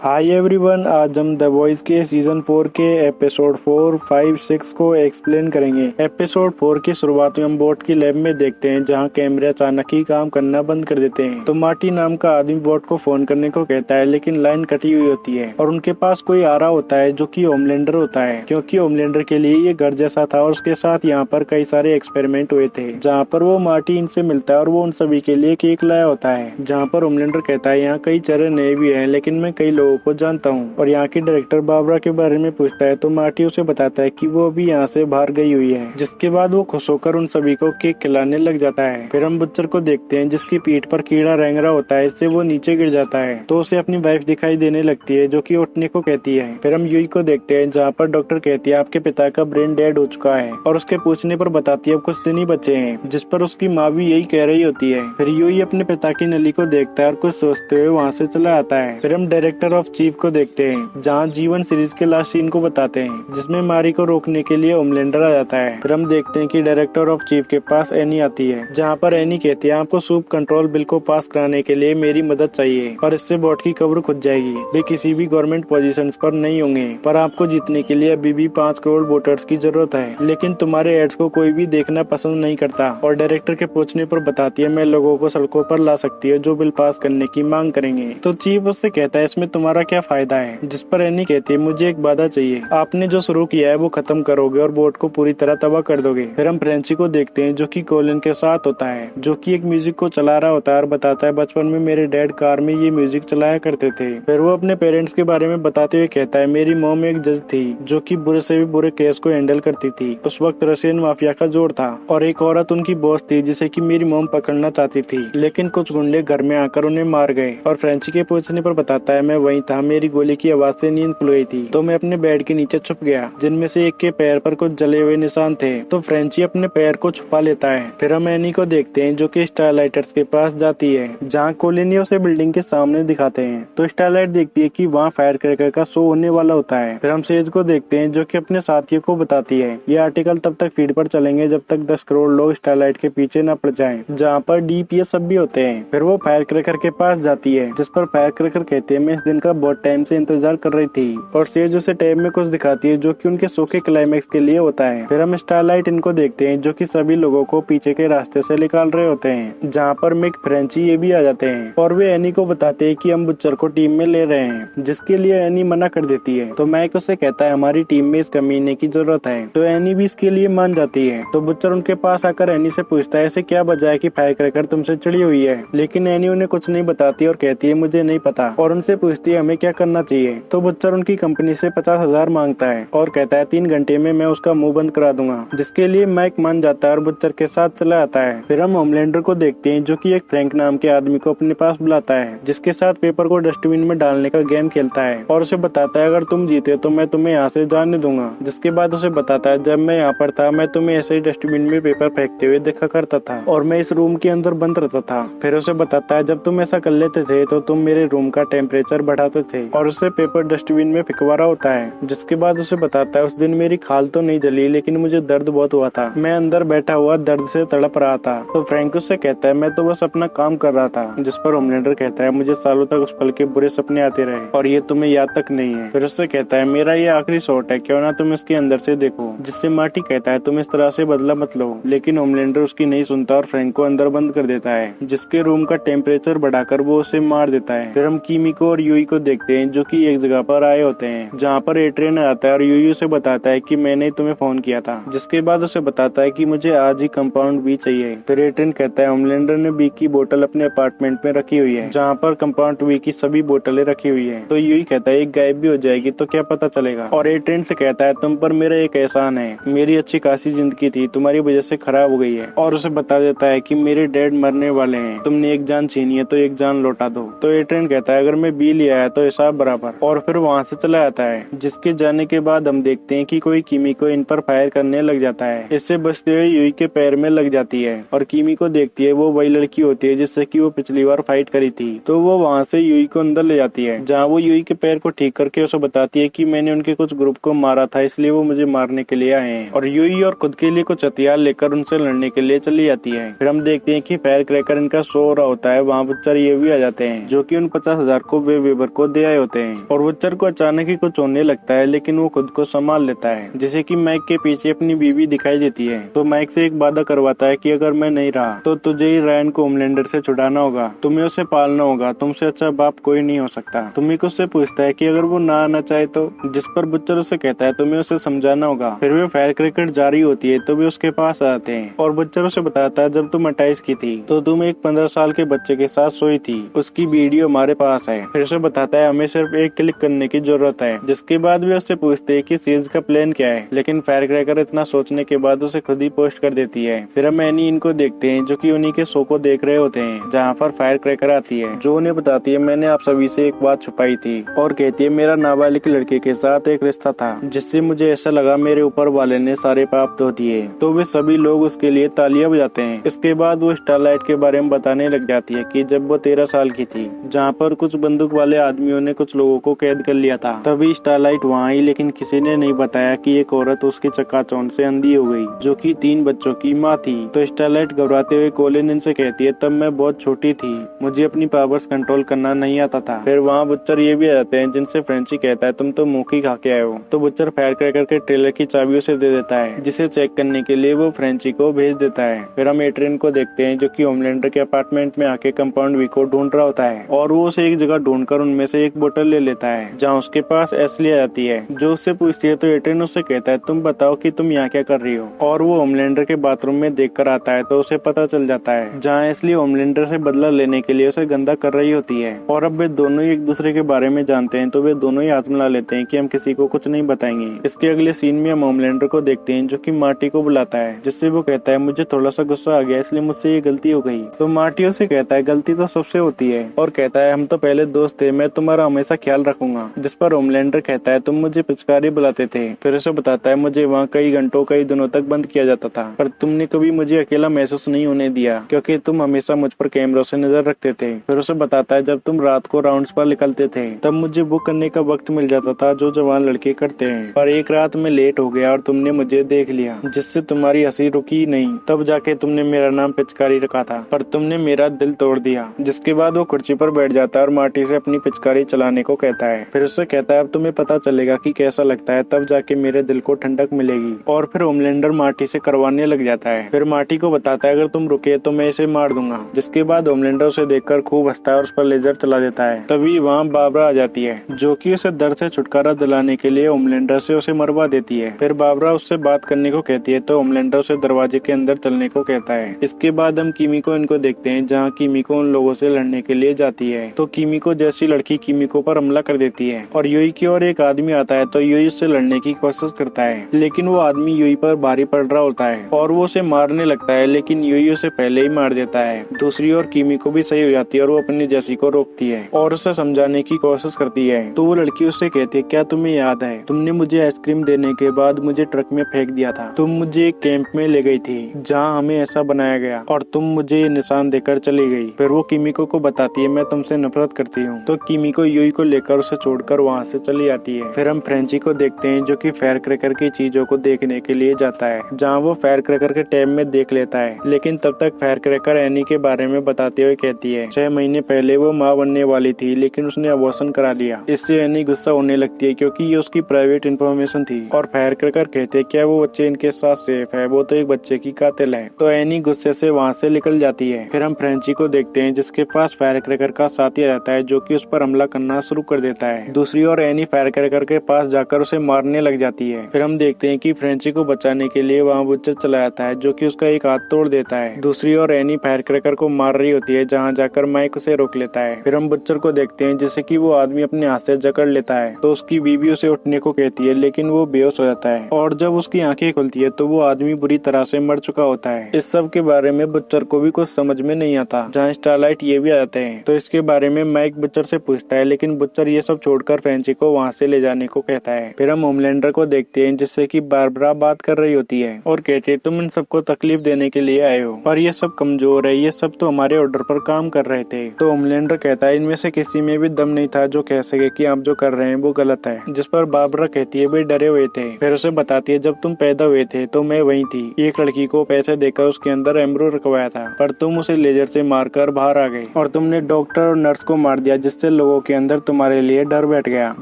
Hi everyone, आज हम the voice के सीजन 4 के एपिसोड 4, 5, 6 को एक्सप्लेन करेंगे। एपिसोड 4 की शुरुआत में हम बोट की लैब में देखते हैं जहां कैमरे अचानक ही काम करना बंद कर देते हैं। तो मार्टी नाम का आदमी बोट को फोन करने को कहता है, लेकिन लाइन कटी हुई होती है और उनके पास कोई आ रहा होता है जो कि होमलैंडर होता है, क्योंकि होमलैंडर के लिए ये घर जैसा था और उसके साथ यहाँ पर कई सारे एक्सपेरिमेंट हुए थे जहाँ पर वो मार्टी इनसे मिलता है और वो उन सभी के लिए केक लाया होता है। जहाँ पर होमलैंडर कहता है यहाँ कई चेहरे नए भी हैं, लेकिन मैं कई लोगों को जानता हूँ। और यहाँ की डायरेक्टर बाबरा के बारे में पूछता है तो मार्टी उसे बताता है कि वो भी यहाँ से बाहर गई हुई है, जिसके बाद वो खुश होकर उन सभी को केक खिलाने लग जाता है। फिर हम बुच्चर को देखते हैं जिसकी पीठ पर कीड़ा रेंग रहा होता है, इससे वो नीचे गिर जाता है तो उसे अपनी वाइफ दिखाई देने लगती है जो कि उठने को कहती है। फिर हम यूई को देखते हैं जहाँ पर डॉक्टर कहती है आपके पिता का ब्रेन डेड हो चुका है और उसके पूछने पर बताती है अब कुछ दिन ही बचे हैं, जिस पर उसकी माँ भी यही कह रही होती है। फिर यूई अपने पिता की नली को देखता है और कुछ सोचते हुए वहाँ से चला आता है। फिर हम डायरेक्टर ऑफ चीफ को देखते हैं जहाँ जीवन सीरीज के लास्ट सीन को बताते हैं जिसमें मारी को रोकने के लिए होमलैंडर आ जाता है। फिर हम देखते हैं कि डायरेक्टर ऑफ चीफ के पास एनी आती है जहाँ पर एनी कहती है आपको सूप कंट्रोल बिल को पास कराने के लिए मेरी मदद चाहिए और इससे बोट की कब्र खुद जाएगी। वे किसी भी गवर्नमेंट पोजीशंस पर नहीं होंगे, पर आपको जीतने के लिए अभी भी 5 करोड़ वोटर्स की जरूरत है, लेकिन तुम्हारे एड्स को कोई भी देखना पसंद नहीं करता। और डायरेक्टर के पूछने पर बताती है मैं लोगों को सड़कों पर ला सकती है जो बिल पास करने की मांग करेंगे। तो चीफ उससे कहता है इसमें तुम्हारा क्या फायदा है, जिस पर एनी कहती है मुझे एक वादा चाहिए, आपने जो शुरू किया है वो खत्म करोगे और बोट को पूरी तरह तबाह कर दोगे। फिर हम फ्रेंची को देखते हैं जो कि कोलिन के साथ होता है, जो कि एक म्यूजिक को चला रहा होता है और बताता है बचपन में मेरे डैड कार में ये म्यूजिक चलाया करते थे। फिर वो अपने पेरेंट्स के बारे में बताते हुए कहता है मेरी मॉम एक जज थी जो कि बुरे से भी बुरे केस को हैंडल करती थी। उस वक्त रशियन माफिया का जोर था और एक औरत उनकी बॉस थी जिसे कि मेरी मॉम पकड़ना चाहती थी, लेकिन कुछ गुंडे घर में आकर उन्हें मार गए। और फ्रेंची के पूछने पर बताता है मैं वहीं था, मेरी गोली की आवाज से नींद खुल गई थी तो मैं अपने बेड के नीचे छुप गया, जिनमें से एक के पैर पर कुछ जले हुए निशान थे तो फ्रेंची अपने पैर को छुपा लेता है। फिर हम एनी को देखते हैं जो कि स्टारलाइटर्स के पास जाती है जहाँ कोलिन उसे बिल्डिंग के सामने दिखाते हैं। तो स्टारलाइट देखती है कि वहाँ फायर क्रैकर का शो होने वाला होता है। फिर हम सेज को देखते हैं जो कि अपने साथियों को बताती है ये आर्टिकल तब तक फीड पर चलेंगे जब तक 10 करोड़ लोग स्टारलाइट के पीछे न पड़ जाएं, जहाँ पर डीपीएस सब भी होते हैं। फिर वो फायर क्रैकर के पास जाती है जिस पर फायर क्रैकर कहते हैं मैं इस दिन का बहुत टाइम से इंतजार कर रही थी और सेज उसे टैब में कुछ दिखाती है जो कि उनके शो के क्लाइमैक्स के लिए होता है। फिर हम स्टारलाइट इनको देखते हैं जो कि सभी लोगों को पीछे के रास्ते से निकाल रहे होते हैं, जहाँ पर मिक फ्रेंची ये भी आ जाते हैं और वे एनी को बताते हैं कि हम बुच्चर को टीम में ले रहे हैं, जिसके लिए एनी मना कर देती है। तो मैक उससे कहता है हमारी टीम में इस कमीने की जरूरत है, तो एनी भी इसके लिए मान जाती है। तो बुच्चर उनके पास आकर एनी से पूछता है ऐसे क्या वजह है कि फायर क्रैकर तुमसे चिड़ी हुई है, लेकिन एनी उन्हें कुछ नहीं बताती और कहती है मुझे नहीं पता और उनसे पूछती है हमें क्या करना चाहिए। तो बुच्चर उनकी कंपनी से 50,000 मांगता है और कहता है 3 घंटे में मैं उसका मुंह बंद करा दूंगा, जिसके लिए मैक मान जाता है और बुच्चर के साथ चला आता है। फिर हम होमलैंडर को देखते हैं जो कि एक फ्रैंक नाम के आदमी को अपने पास बुलाता है, जिसके साथ पेपर को डस्टबिन में डालने का गेम खेलता है और उसे बताता है अगर तुम जीते तो मैं तुम्हें यहाँ से जाने दूंगा। जिसके बाद उसे बताता है जब मैं यहाँ पर था मैं तुम्हें ऐसे ही डस्टबिन में पेपर फेंकते हुए देखा करता था और मैं इस रूम के अंदर बंद रहता था। फिर उसे बताता है जब तुम ऐसा कर लेते थे तो तुम मेरे रूम का टेम्परेचर बढ़ाते थे और उसे पेपर डस्टबिन में फेंकवा रहा होता है। जिसके बाद उसे बताता है उस दिन मेरी खाल तो नहीं जली लेकिन मुझे दर्द बहुत हुआ था, मैं अंदर बैठा हुआ दर्द से तड़प रहा था। तो फ्रैंक उससे कहता है मैं तो बस अपना काम कर रहा था। जिस पर होमलैंडर कहता है मुझे सालों तक उस पल के बुरे सपने आते रहे और ये तुम्हें याद तक नहीं है। फिर उससे कहता है मेरा ये आखिरी शॉट है, क्यों ना तुम इसके अंदर से देखो। जिससे मार्टी कहता है तुम इस तरह से बदला मत लो, लेकिन होमलैंडर उसकी नहीं सुनता और फ्रैंक को अंदर बंद कर देता है, जिसके रूम का टेम्परेचर बढ़ाकर वो उसे मार देता है। फिर हम कीमिको और यूई को देखते हैं जो कि एक जगह पर आए होते हैं जहाँ पर एट्रियन आता है और यूई उसे बताता है कि मैंने तुम्हें फोन किया था। जिसके बाद उसे बताता है कि मुझे आज ही कंपाउंड बी चाहिए। फिर एट्रियन कहता है होमलैंडर ने बी की बोतल अपने अपार्टमेंट में रखी हुई है जहाँ पर कंपाउंड बी की सभी बोतलें रखी हुई है। तो यूई कहता है एक गायब भी हो जाएगी तो क्या पता चलेगा। और एट्रियन से कहता है तुम पर मेरा एक एहसान है, मेरी अच्छी खासी जिंदगी थी तुम्हारी वजह से खराब हो गई है। और उसे बता देता है कि मेरे डैड मरने वाले हैं, तुमने एक जान छीनी है तो एक जान लौटा दो। तो एट्रियन कहता है अगर मैं बी लिया है तो हिसाब बराबर, और फिर वहाँ से चला आता है। जिसके जाने के बाद हम देखते हैं कि कोई कीमी को इन पर फायर करने लग जाता है। इससे बचते हुए यूई के पैर में लग जाती है और कीमी को देखती है वो वही लड़की होती है जिससे कि वो पिछली बार फाइट करी थी। तो वो वहाँ से यूई को अंदर ले जाती है जहाँ वो यूई के पैर को ठीक करके उसे बताती है कि मैंने उनके कुछ ग्रुप को मारा था इसलिए वो मुझे मारने के लिए आए हैं। और यूई और खुद के लिए कुछ हथियार लेकर उनसे लड़ने के लिए चली जाती है। फिर हम देखते हैं कि फायर क्रैकर इनका शो हो रहा होता है, वहाँ बुच्चर ये भी आ जाते हैं जो कि उन 50,000 को वे वेबर को दे आए होते हैं और बुच्चर को अचानक ही कुछ होने लगता है, लेकिन वो खुद को संभाल लेता है। जैसे कि माइक के पीछे अपनी बीवी दिखाई देती है तो माइक से एक वादा करवाता है कि अगर मैं नहीं रहा तो तुझे ही रायन को होमलैंडर से छुड़ाना होगा, तुम्हें उसे पालना होगा, तुमसे अच्छा बाप कोई नहीं हो सकता। तुम्हें उससे पूछता है कि अगर वो ना आना चाहे तो, जिस पर बुच्चर उसे कहता है तुम्हें उसे समझाना होगा। फिर वे फायर क्रैकर जारी होती है तो वे उसके पास आते हैं और बुच्चर उसे बताता है जब तुम 28 की थी तो तुम एक 15 साल के बच्चे के साथ सोई थी, उसकी वीडियो हमारे पास है। फिर उसे बताता है हमें सिर्फ एक क्लिक करने की जरूरत है। जिसके बाद वे उससे पूछते हैं कि सीज का प्लान क्या है, लेकिन फायर क्रैकर इतना सोचने के बाद उसे खुद ही पोस्ट कर देती है। फिर हम एनी इनको देखते हैं जो कि उन्हीं के शो को देख रहे होते हैं जहाँ पर फायर क्रैकर आती है, जो उन्हें बताती है मैंने आप सभी से एक बात छुपाई थी और कहती है मेरा नाबालिग लड़के के साथ एक रिश्ता था जिससे मुझे ऐसा लगा मेरे ऊपर वाले ने सारे पाप धो दिए। तो वे सभी लोग उसके लिए तालियां बजाते हैं। इसके बाद वो स्टारलाइट के बारे में बताने लग जाती है कि जब वो 13 साल की थी जहाँ पर कुछ बंदूक वाले आदमियों ने कुछ लोगों को कैद कर लिया था, तभी स्टारलाइट वहाँ आई, लेकिन किसी ने नहीं बताया कि एक औरत उसके चक्काचौंध से अंधी हो गई जो कि 3 बच्चों की माँ थी। तो स्टारलाइट घबराते हुए कोलिन से कहती है तब मैं बहुत छोटी थी, मुझे अपनी पावर्स कंट्रोल करना नहीं आता था। फिर वहाँ बुच्चर ये भी आ जाते हैं जिनसे फ्रेंची कहता है तुम तो मुखी खा के आए हो। तो बुच्चर फायर क्रैकर के ट्रेलर की चाबी उसे दे देता है जिसे चेक करने के लिए वो फ्रेंची को भेज देता है। फिर हम एट्रियन को देखते हैं जो कि होमलैंडर के अपार्टमेंट में आके कंपाउंड वी को ढूंढ रहा होता है और वो उसे एक जगह ढूंढकर उनमें से एक बोतल ले लेता है जहाँ उसके पास एस्ली आ जाती है जो उससे पूछती है। तो एट्रियन उससे कहता है तुम बताओ कि तुम यहाँ क्या कर रही हो, और वो होमलैंडर के बाथरूम में देख कर आता है तो उसे पता चल जाता है जहाँ एस्ली होमलैंडर से बदला लेने के लिए उसे गंदा कर रही होती है। और अब वे दोनों ही एक दूसरे के बारे में जानते हैं तो वे दोनों ही हाथ मिला लेते हैं कि हम किसी को कुछ नहीं बताएंगे। इसके अगले सीन में हम होमलैंडर को देखते हैं जो कि मार्टी को बुलाता है, जिससे वो कहता है मुझे थोड़ा सा गुस्सा आ गया इसलिए मुझसे ये गलती हो गई। तो मार्टी उसे कहता है गलती तो सबसे होती है और कहता है हम तो पहले दोस्त थे, मैं तुम्हारा हमेशा ख्याल रखूंगा। जिस पर होमलैंडर कहता है तुम मुझे पिचकारी बुलाते थे। फिर उसे बताता है मुझे वहाँ कई घंटों कई दिनों तक बंद किया जाता था पर तुमने कभी मुझे अकेला महसूस नहीं होने दिया क्योंकि तुम हमेशा मुझ पर कैमरों से नजर रखते थे। फिर उसे बताता है जब तुम रात को राउंड्स पर निकलते थे तब मुझे बुक करने का वक्त मिल जाता था जो जवान लड़के करते हैं, पर एक रात में लेट हो गया और तुमने मुझे देख लिया जिससे तुम्हारी हंसी रुकी नहीं। तब जाके तुमने मेरा नाम पिचकारी रखा था पर तुमने मेरा दिल तोड़ दिया। जिसके बाद वो कुर्सी पर बैठ जाता है और मार्टी से अपनी पिचकारी चलाने को कहता है। फिर उससे कहता है अब तुम्हें पता चलेगा कि कैसा लगता है, तब जाके मेरे दिल को ठंडक मिलेगी। और फिर होमलैंडर मार्टी से करवाने लग जाता है। फिर मार्टी को बताता है अगर तुम रुके तो मैं इसे मार दूंगा। जिसके बाद होमलैंडर उसे देखकर खूब हंसता है और उस पर लेजर चला देता है। तभी वहाँ बाबरा आ जाती है जो कि उसे दर्द से छुटकारा दिलाने के लिए होमलैंडर से उसे मरवा देती है। फिर बाबरा उससे बात करने को कहती है तो होमलैंडर उसे दरवाजे के अंदर चलने को कहता है। इसके बाद हम कीमिको इनको देखते हैं जहाँ कीमिको उन लोगों से लड़ने के लिए जाती है। तो कीमिको जैसी लड़की कीमिको पर हमला कर देती है और यूई की ओर एक आदमी आता है तो यूई उससे लड़ने की कोशिश करता है, लेकिन वो आदमी यूई पर भारी पड़ रहा होता है और वो उसे मारने लगता है, लेकिन यूई उसे पहले ही मार देता है। दूसरी ओर कीमिको भी सही हो जाती है और वो अपनी जैसी को रोकती है और उसे समझाने की कोशिश करती है। तो वो लड़की उससे कहती है क्या तुम्हें याद है तुमने मुझे आइसक्रीम देने के बाद मुझे ट्रक में फेंक दिया था, तुम मुझे एक कैंप में ले गई थी जहाँ हमें ऐसा बनाया गया और तुम मुझे ये निशान देकर चली गई। फिर वो कीमिको को बताती है मैं तुमसे नफरत करती हूँ। तो कीमिको यूई को लेकर उसे छोड़कर वहाँ से चली जाती है। फिर हम फ्रेंची को देखते हैं जो कि फायर क्रैकर की चीजों को देखने के लिए जाता है जहाँ वो फायर क्रैकर के टैब में देख लेता है, लेकिन तब तक फायर क्रैकर एनी के बारे में बताते हुए कहती है 6 महीने पहले वो माँ बनने वाली थी लेकिन उसने अबॉर्शन करा लिया। इससे एनी गुस्सा होने लगती है क्योंकि ये उसकी प्राइवेट इंफॉर्मेशन थी और फायर क्रैकर कहते हैं क्या वो बच्चे इनके साथ सेफ है, वो तो एक बच्चे की कातिल है। तो एनी गुस्से से वहाँ से निकल जाती है। फिर हम फ्रेंची को देखते हैं जिसके पास फायर क्रैकर का साथी आ जाता है जो कि उस पर हमला करना शुरू कर देता है। दूसरी ओर एनी फायर क्रैकर के पास जाकर उसे मारने लग जाती है। फिर हम देखते हैं कि फ्रेंची को बचाने के लिए वहाँ बुच्चर चला जाता है जो कि उसका एक हाथ तोड़ देता है। दूसरी ओर एनी फायर क्रैकर को मार रही होती है जहाँ जाकर माइक उसे रोक लेता है। फिर हम बुच्चर को देखते हैं जिससे कि वो आदमी अपने हाथ से जकड़ लेता है तो उसकी बीवी उसे उठने को कहती है लेकिन वो बेहोश हो जाता है और जब उसकी आंखें खुलती है तो वो आदमी बुरी तरह से मर चुका होता है। इस सब के बारे में बुच्चर को भी कुछ समझ में नहीं आता जहाँ स्टारलाइट ये भी आ जाते हैं। तो इसके बारे में माइक बुच्चर से पूछता है लेकिन बुच्चर ये सब छोड़कर फ्रेंची को वहाँ से ले जाने को कहता है। फिर हम होमलैंडर को देखते हैं जिससे कि बारबरा बात कर रही होती है और कहती है तुम इन सबको तकलीफ देने के लिए आए हो और ये सब कमजोर है, ये सब तो हमारे ऑर्डर पर काम कर रहे थे। तो होमलैंडर कहता है इनमें से किसी में भी दम नहीं था जो कह सके कि आप जो कर रहे हैं वो गलत है। जिस पर बारबरा कहती है वे डरे हुए थे। फिर उसे बताती है जब तुम पैदा हुए थे तो मैं वहीं थी, एक लड़की को पैसे देकर उसके अंदर एम्ब्रो रखवाया था पर तुम उसे लेजर से मारकर बाहर आ गए और तुमने डॉक्टर और नर्स को मार दिया जिससे से लोगों के अंदर तुम्हारे लिए डर बैठ गया।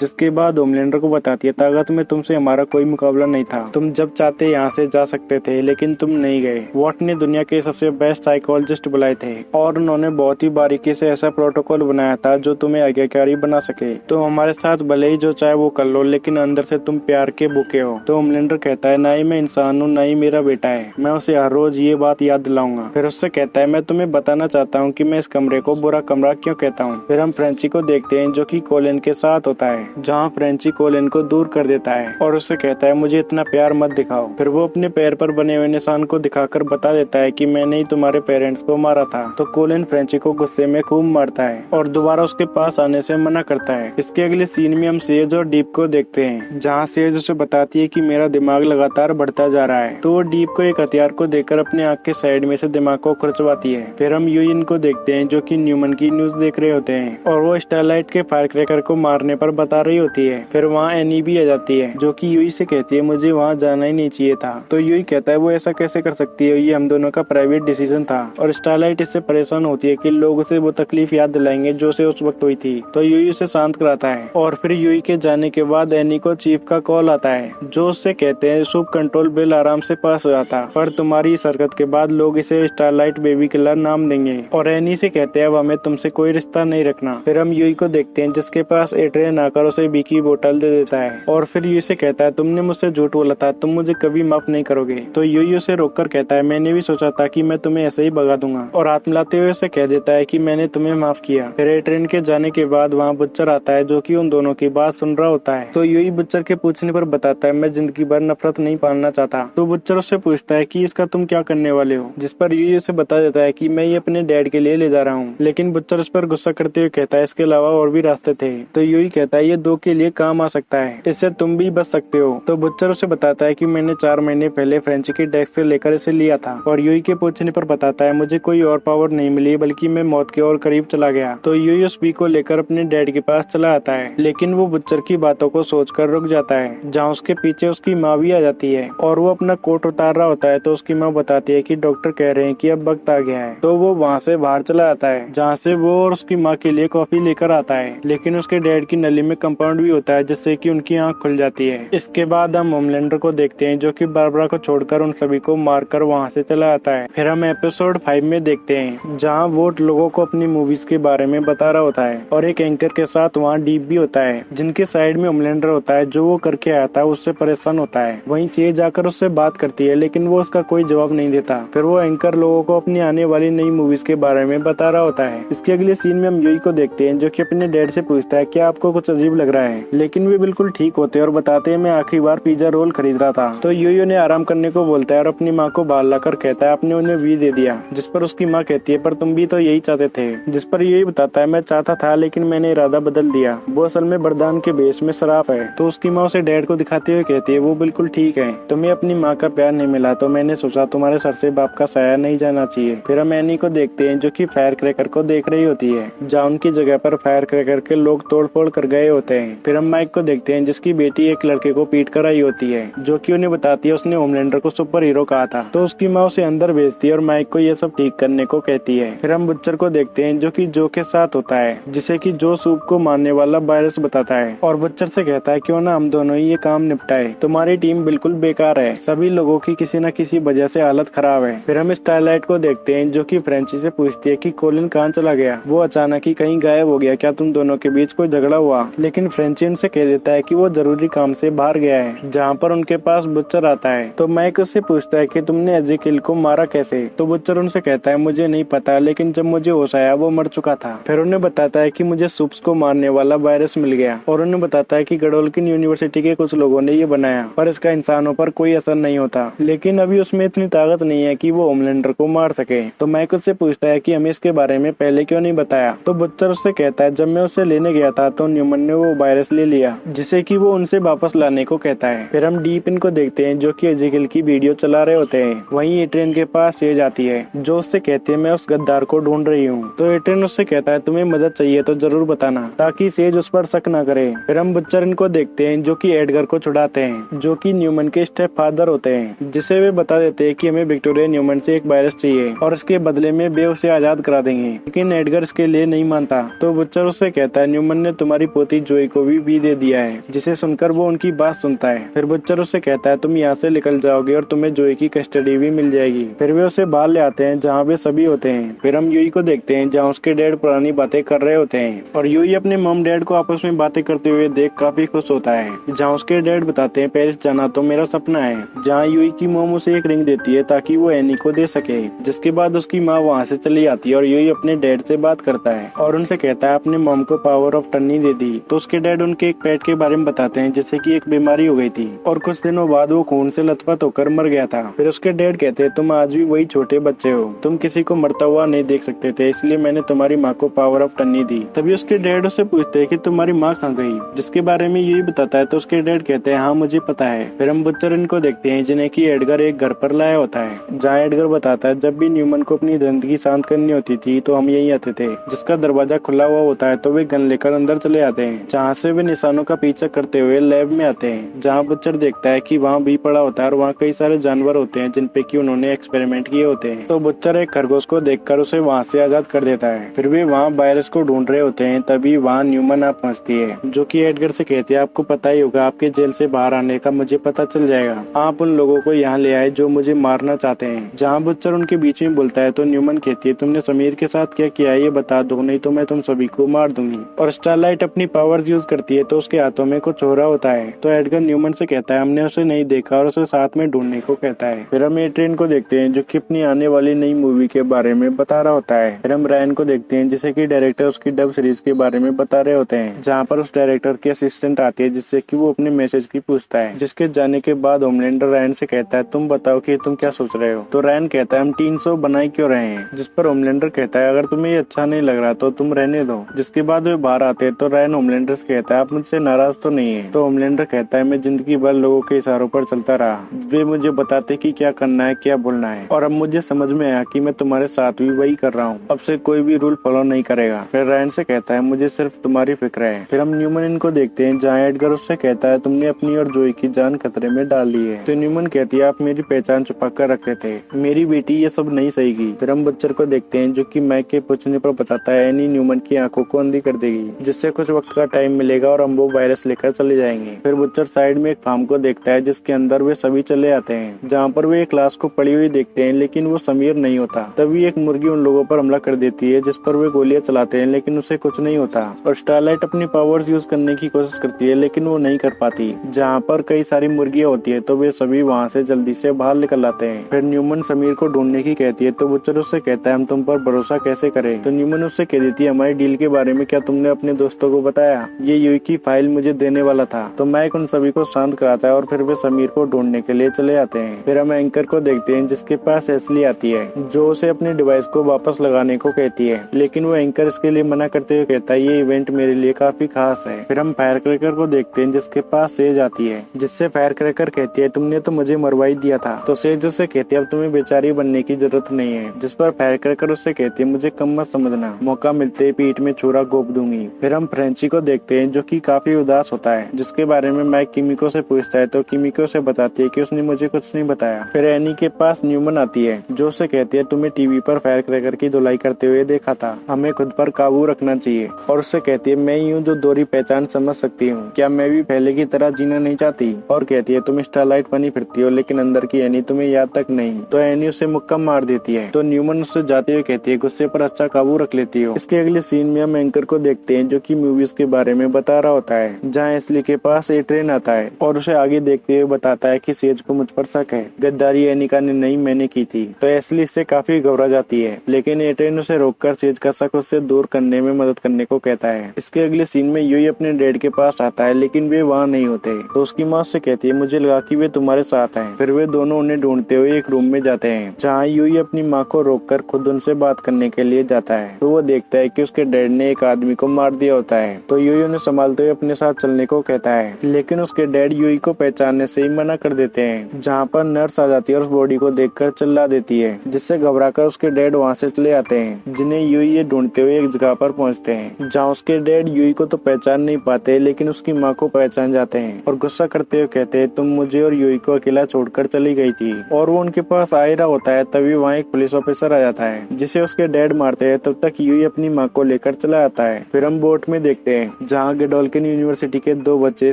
जिसके बाद होमलैंडर को बताती है ताकत में तुमसे हमारा कोई मुकाबला नहीं था, तुम जब चाहते यहाँ से जा सकते थे लेकिन तुम नहीं गए। वॉट ने दुनिया के सबसे बेस्ट साइकोलॉजिस्ट बुलाए थे और उन्होंने बहुत ही बारीकी से ऐसा प्रोटोकॉल बनाया था जो तुम्हें आज्ञाकारी बना सके। तो हमारे साथ भले ही जो चाहे वो कर लो लेकिन अंदर से तुम प्यार के भूखे हो। तो होमलैंडर कहता है ना ही मैं इंसान हूँ ना ही मेरा बेटा है, मैं उसे हर रोज ये बात याद दिलाऊंगा। फिर उससे कहता है मैं तुम्हें बताना चाहता हूँ कि मैं इस कमरे को बुरा कमरा क्यों कहता हूँ। फिर हम फ्रेंची को देखते हैं जो कि कोलिन के साथ होता है, जहाँ फ्रेंची कोलिन को दूर कर देता है और उससे कहता है मुझे इतना प्यार मत दिखाओ। फिर वो अपने पैर पर बने हुए निशान को दिखाकर बता देता है कि मैंने ही तुम्हारे पेरेंट्स को मारा था। तो कोलिन फ्रेंची को गुस्से में खूब मारता है और दोबारा उसके पास आने से मना करता है। इसके अगले सीन में हम सेज और डीप को देखते हैं, जहाँ सेज उसे बताती है कि मेरा दिमाग लगातार बढ़ता जा रहा है। तो वो डीप को एक हथियार को देकर अपने आँख के साइड में से दिमाग को खुरचवाती है। फिर हम यूइन को देखते हैं जो कि न्यूमन की न्यूज देख रहे होते हैं और वो स्टारलाइट के फायर क्रैकर को मारने पर बता रही होती है। फिर वहाँ एनी भी आ जाती है जो कि यूई से कहती है मुझे वहाँ जाना ही नहीं चाहिए था। तो यूई कहता है वो ऐसा कैसे कर सकती है, ये हम दोनों का प्राइवेट डिसीजन था। और स्टारलाइट इससे परेशान होती है कि लोग उसे वो तकलीफ याद दिलाएंगे जो उसे उस वक्त हुई थी। तो यूई उसे शांत कराता है और फिर यूई के जाने के बाद एनी को चीफ का कॉल आता है जो उससे कहते हैं शुभ कंट्रोल बिल आराम से पास हो जाता, पर तुम्हारी इस हरकत के बाद लोग इसे स्टारलाइट बेबी किलर नाम देंगे। और एनी से कहते हैं अब हमें तुमसे कोई रिश्ता नहीं रखना। फिर हम यूई को देखते हैं जिसके पास एड्रियन आकर उसे बी की बोतल दे देता है और फिर यूई से कहता है तुमने मुझसे झूठ बोला था, तुम मुझे कभी माफ नहीं करोगे। तो यूई उसे रोककर कहता है मैंने भी सोचा था कि मैं तुम्हें ऐसे ही भगा दूंगा, और हाथ मिलाते हुए उसे कह देता है कि मैंने तुम्हें माफ किया। फिर एड्रियन के जाने के बाद वहाँ बुच्चर आता है जो कि उन दोनों की बात सुन रहा होता है। तो यूई बुच्चर के पूछने पर बताता है मैं जिंदगी भर नफरत नहीं पालना चाहता। तो बुच्चर उससे पूछता है कि इसका तुम क्या करने वाले हो, जिस पर यूई उसे बता देता है कि मैं ये अपने डैड के लिए ले जा रहा हूँ। लेकिन बुच्चर उस पर गुस्सा करते हुए कहता है इसके अलावा और भी रास्ते थे। तो यूई कहता है ये दो के लिए काम आ सकता है, इससे तुम भी बच सकते हो। तो बुच्चर उसे बताता है कि मैंने 4 महीने पहले फ्रेंची के डेस्क से लेकर इसे लिया था। और यूई के पूछने पर बताता है मुझे कोई और पावर नहीं मिली बल्कि मैं मौत के और करीब चला गया। तो यूई उस बी को लेकर अपने डैड के पास चला आता है, लेकिन वो बुच्चर की बातों को सोचकर रुक जाता है, जहाँ उसके पीछे उसकी माँ भी आ जाती है और वो अपना कोट उतार रहा होता है। तो उसकी माँ बताती है कि डॉक्टर कह रहे हैं कि अब वक्त आ गया है। तो वो वहाँ से बाहर चला आता है, जहाँ से वो और उसकी माँ के लिए कॉफी लेकर आता है, लेकिन उसके डैड की नली में कंपाउंड भी होता है जिससे कि उनकी आंख खुल जाती है। इसके बाद हम होमलैंडर को देखते हैं जो कि बारबरा को छोड़कर उन सभी को मारकर वहाँ से चला आता है। फिर हम एपिसोड 5 में देखते हैं जहाँ वो लोगों को अपनी मूवीज के बारे में बता रहा होता है और एक एंकर के साथ वहाँ डीप भी होता है, जिनके साइड में होमलैंडर होता है जो वो करके आया था उससे परेशान होता है। वहीं से जाकर उससे बात करती है लेकिन वो उसका कोई जवाब नहीं देता। फिर वो एंकर लोगों को अपनी आने वाली नई मूवीज के बारे में बता रहा होता है। इसके अगले सीन में हम यूई को देखते हैं जो कि अपने डैड से पूछता है क्या आपको कुछ अजीब लग रहा है, लेकिन वे बिल्कुल ठीक होते हैं और बताते हैं मैं आखिरी बार पिज्जा रोल खरीद रहा था। तो यूई उन्हें आराम करने को बोलता है और अपनी माँ को बाहर लाकर कहता है आपने उन्हें वी दे दिया, जिस पर उसकी माँ कहती है पर तुम भी तो यही चाहते थे। जिस पर यूई बताता है मैं चाहता था लेकिन मैंने इरादा बदल दिया, वो असल में वरदान के बेस में शराब है। तो उसकी माँ उसे डैड को दिखाते हुए कहती है वो बिल्कुल ठीक है, तुम्हें अपनी माँ का प्यार नहीं मिला तो मैंने सोचा तुम्हारे सर से बाप का साया नहीं जाना चाहिए। फिर हम एनी को देखते हैं जो कि फायर क्रैकर को देख रही होती है, जहाँ उनकी जगह पर फायर क्रैकर के लोग तोड़फोड़ कर गए होते हैं। फिर हम माइक को देखते हैं जिसकी बेटी एक लड़के को पीट कर आई होती है, जो कि उन्हें बताती है उसने होमलैंडर को सुपर हीरो कहा था। तो उसकी माँ उसे अंदर भेजती है और माइक को ये सब ठीक करने को कहती है। फिर हम बुच्चर को देखते हैं जो कि जो के साथ होता है, जिसे कि जो सूप को मारने वाला वायरस बताता है और बुच्चर से कहता है क्यों ना हम दोनों ही ये काम निपटाए, तुम्हारी टीम बिल्कुल बेकार है, सभी लोगों की किसी न किसी वजह से हालत खराब है। फिर हम स्टारलाइट को देखते हैं जो कि फ्रेंची से पूछती है कि कोलिन कहाँ चला गया, वो अचानक ही कहीं गायब हो गया, क्या तुम दोनों के बीच कोई झगड़ा हुआ। लेकिन फ्रेंची उनसे कह देता है कि वो जरूरी काम से बाहर गया है, जहाँ पर उनके पास बुच्चर आता है। तो माइक उससे पूछता है कि तुमने एजेकिल को मारा कैसे। तो बुच्चर उनसे कहता है मुझे नहीं पता, लेकिन जब मुझे होश आया वो मर चुका था। फिर उन्हें बताता है कि मुझे सुप्स को मारने वाला वायरस मिल गया और उन्हें बताता है कि गडोल्किन यूनिवर्सिटी के कुछ लोगों ने ये बनाया, पर इसका इंसानों पर कोई असर नहीं होता, लेकिन अभी उसमें इतनी ताकत नहीं है कि वो होमलैंडर को मार सके। तो माइक उससे पूछता है कि हमें इसके बारे में पहले क्यों नहीं बताया। तो बुच्चर उससे कहता है जब मैं उसे लेने गया था तो न्यूमन ने वो वायरस ले लिया, जिसे कि वो उनसे वापस लाने को कहता है। फिर हम डीप इनको देखते हैं जो कि एजेकिल की वीडियो चला रहे होते हैं। वहीं एट्रियन के पास सेज आती है जो उससे कहती है मैं उस गद्दार को ढूंढ रही हूँ। तो एट्रियन उससे कहता है तुम्हें मदद चाहिए तो जरूर बताना, ताकि सेज उस पर शक न करे। फिर हम बुच्चर इनको देखते हैं जो कि एडगर को छुड़ाते हैं, जो कि न्यूमन के स्टेप फादर होते हैं, जिसे वे बता देते हैं कि हमें विक्टोरिया न्यूमन से एक वायरस चाहिए और इसके बदले में वे उसे आजाद करा देंगे। लेकिन एडगर इसके लिए नहीं मानता। तो बुच्चर उससे कहता है न्यूमन ने तुम्हारी पोती जोई को भी दे दिया है, जिसे सुनकर वो उनकी बात सुनता है। फिर बुच्चर उससे कहता है तुम यहाँ से निकल जाओगे और तुम्हें जोई की कस्टडी भी मिल जाएगी। फिर वे उसे बाहर ले आते हैं जहाँ वे सभी होते हैं। फिर हम यूई को देखते हैं जहाँ उसके डैड पुरानी बातें कर रहे होते हैं और यूई अपने मॉम डैड को आपस में बातें करते हुए देख काफी खुश होता है। जहाँ उसके डैड बताते हैं पेरिस जाना तो मेरा सपना है। जहाँ यूई की मॉम उसे एक रिंग देती है ताकि वो एनी को दे सके, जिसके बाद उसकी माँ वहाँ से चली आती है और यूई अपने डैड से बात करता है और उनसे कहता है अपने मॉम को पावर ऑफ टर्नी दे दी। तो उसके डैड उनके एक पेट के बारे में बताते हैं जिससे कि एक बीमारी हो गई थी और कुछ दिनों बाद वो खून से लथपथ होकर मर गया था। फिर उसके डैड कहते हैं तुम आज भी वही छोटे बच्चे हो, तुम किसी को मरता हुआ नहीं देख सकते थे, इसलिए मैंने तुम्हारी माँ को पावर ऑफ टर्नी दी। तभी उसके डैड उससे पूछते हैं कि तुम्हारी माँ कहाँ गई, जिसके बारे में यही बताता है। तो उसके डैड कहते हैं हाँ मुझे पता है। फिर हम बुच्चर इनको देखते हैं जिन्हें कि एडगर एक घर पर लाया होता है, जहाँ एडगर बताता है जब भी न्यूमन को अपनी जिंदगी शांत करनी होती थी तो हम यही आते थे, जिसका दरवाजा खुला हुआ होता है तो वे गन लेकर अंदर चले आते हैं, जहाँ से वे निशानों का पीछा करते हुए लैब में आते हैं, जहाँ बुच्चर देखता है कि वहाँ भी पड़ा होता है और वहाँ कई सारे जानवर होते हैं जिन पे कि उन्होंने एक्सपेरिमेंट किए होते हैं। तो बुच्चर एक खरगोश को देखकर उसे वहाँ से आजाद कर देता है। फिर वे वहाँ वायरस को ढूंढ रहे होते हैं, तभी वहाँ न्यूमन आ पहुँचती है, जो कि एडगर से कहती है आपको पता ही होगा आपके जेल से बाहर आने का मुझे पता चल जाएगा, आप उन लोगों को यहाँ ले आए जो मुझे मारना चाहते हैं। जहाँ बुच्चर उनके बीच में बोलता है तो न्यूमन कहती है तुमने समीर के साथ क्या किया ये बता दो, नहीं तो मैं तुम सभी को मार दूंगी। और स्टारलाइट अपनी पावर्स यूज करती है तो उसके हाथों में कुछ हो रहा होता है। तो एडगर न्यूमन से कहता है हमने उसे नहीं देखा और उसे साथ में ढूंढने को कहता है। फिर हम एट्रियन को देखते हैं जो कि अपनी आने वाली नई मूवी के बारे में बता रहा होता है। फिर हम रायन को देखते हैं जिसे कि डायरेक्टर उसकी डब सीरीज के बारे में बता रहे होते हैं, जहाँ पर उस डायरेक्टर की असिस्टेंट आती है जिससे कि वो अपने मैसेज की पूछता है, जिसके जाने के बाद होमलैंडर रायन से कहता है तुम बताओ कि तुम क्या सोच रहे हो। तो रायन कहता है हम 300 बनाई क्यों रहे हैं, जिस पर होमलैंडर कहता है अगर तुम्हें ये अच्छा नहीं लग रहा तो तुम रहने दो। जिसके बाद वे बाहर आते हैं तो रायन होमलैंडर से कहता है आप मुझसे नाराज तो नहीं है। तो होमलैंडर कहता है मैं जिंदगी भर लोगों के इशारों पर चलता रहा, वे मुझे बताते कि क्या करना है क्या बोलना है, और अब मुझे समझ में आया कि मैं तुम्हारे साथ भी वही कर रहा हूँ, अब से कोई भी रूल फॉलो नहीं करेगा। फिर रायन से कहता है मुझे सिर्फ तुम्हारी फिक्र है। फिर हम न्यूमन इनको देखते हैं जहाँ एडगर उससे कहता है तुमने अपनी और जोई की जान खतरे में डाल दी है। तो न्यूमन कहती है आप मेरी पहचान छुपा कर रखते थे, मेरी बेटी ये सब नहीं सहेगी। फिर हम बुच्चर को देखते हैं जो कि मैक के पूछने पर बताता है एनी न्यूमन की आंखों को अंधी कर देगी, जिससे कुछ वक्त का टाइम मिलेगा और हम वो वायरस लेकर चले जाएंगे। फिर बुच्चर साइड में एक फार्म को देखता है जिसके अंदर वे सभी चले आते हैं, जहाँ पर वे एक लाश को पड़ी हुई देखते हैं लेकिन वो समीर नहीं होता। तभी एक मुर्गी उन लोगों पर हमला कर देती है जिस पर वे गोलियां चलाते हैं लेकिन उसे कुछ नहीं होता। और स्टारलाइट अपनी पावर्स यूज करने की कोशिश करती है लेकिन वो नहीं कर पाती। जहाँ पर कई सारी मुर्गियां होती है तो वे सभी वहाँ से जल्दी से बाहर निकल आते हैं। फिर न्यूमन समीर को ढूंढने की कहती है तो बुच्चर उससे कहता है हम तुम पर भरोसा कैसे करें। तो न्यूमन उससे कह देती है हमारी डील के बारे में क्या तुमने अपने दोस्तों को बताया, ये यूई की फाइल मुझे देने वाला था। तो मैक उन सभी को शांत कराता है और फिर वे समीर को ढूंढने के लिए चले आते हैं। फिर हम एंकर को देखते हैं जिसके पास एसली आती है जो उसे अपने डिवाइस को वापस लगाने को कहती है, लेकिन वो एंकर इसके लिए मना करते हुए कहता है ये इवेंट मेरे लिए काफी खास है। फिर हम फायर क्रैकर को देखते हैं जिसके पास सेज आती है, जिससे फायर क्रैकर कहती है तुमने तो मुझे मरवा ही दिया था। तो सेज उससे कहती है अब तुम्हें बेचारी बनने की जरूरत नहीं है, जिस पर फायर क्रैकर उससे कहती है मुझे कम मत समझना, मौका मिलते ही पीठ में छुरा घोंप दूंगी। फिर हम फ्रेंची को देखते हैं जो कि काफी उदास होता है, जिसके बारे में मैक किमिको से पूछता है तो किमिको से बताती है कि उसने मुझे कुछ नहीं बताया। फिर एनी के पास न्यूमन आती है जो उससे कहती है तुम्हें टीवी पर फायर क्रैकर की धुलाई करते हुए देखा था, हमें खुद पर काबू रखना चाहिए। और उससे कहती है मैं ही हूँ जो दोहरी पहचान समझ सकती हूँ, क्या मैं भी पहले की तरह जीना नहीं चाहती। और कहती है तुम स्टारलाइट बनी फिरती हो लेकिन अंदर की एनी तुम्हें याद तक नहीं। तो एनी उसे मुक्का मार देती है। तो न्यूमन उससे जाते हुए कहती है गुस्से पर अच्छा काबू रख लेती हो। इसके अगले सीन में हम एंकर को देखते हैं जो कि मूवीज के बारे में बता रहा होता है, जहाँ एस्ली के पास एक ट्रेन आता है और उसे आगे देखते हुए बताता है कि सेज को मुझ पर शक है, गद्दारी एनिका ने नहीं मैंने की थी। तो एस्ली इससे काफी घबरा जाती है लेकिन एट्रेन उसे रोककर सेज का शक उससे दूर करने में मदद करने को कहता है। इसके अगले सीन में यूई अपने डैड के पास आता है लेकिन वे वहाँ नहीं होते। तो उसकी माँ से कहती है मुझे लगा कि वे तुम्हारे साथ हैं। फिर वे दोनों उन्हें ढूंढते हुए एक रूम में जाते हैं जहाँ यूई अपनी माँ को रोककर खुद उनसे बात करने के लिए जाता है। तो वो देखता है कि उसके डैड ने एक आदमी को मार दिया होता है। तो यूई उन्हें संभालते हुए अपने साथ चलने को कहता है लेकिन उसके डैड यूई को पहचानने से ही मना कर देते हैं, जहाँ पर नर्स आ जाती है और उस बॉडी को देखकर चिल्ला देती है, जिससे घबराकर उसके डैड वहाँ से चले आते हैं, जिन्हें यूई ये ढूंढते हुए एक जगह पर पहुँचते हैं जहाँ उसके डैड यूई को तो पहचान नहीं पाते लेकिन उसकी माँ को पहचान जाते हैं और गुस्सा करते हुए कहते हैं तुम मुझे और यूई को अकेला छोड़कर चली गई थी। और वो उनके पास आ रहा होता है तभी वहाँ एक पुलिस ऑफिसर आ जाता है जिसे उसके डैड मारते हैं। तब तक यूई अपनी माँ को लेकर उठाकर चला आता है। फिर हम बोट में देखते हैं जहाँ गेडोल्किन यूनिवर्सिटी के 2 बच्चे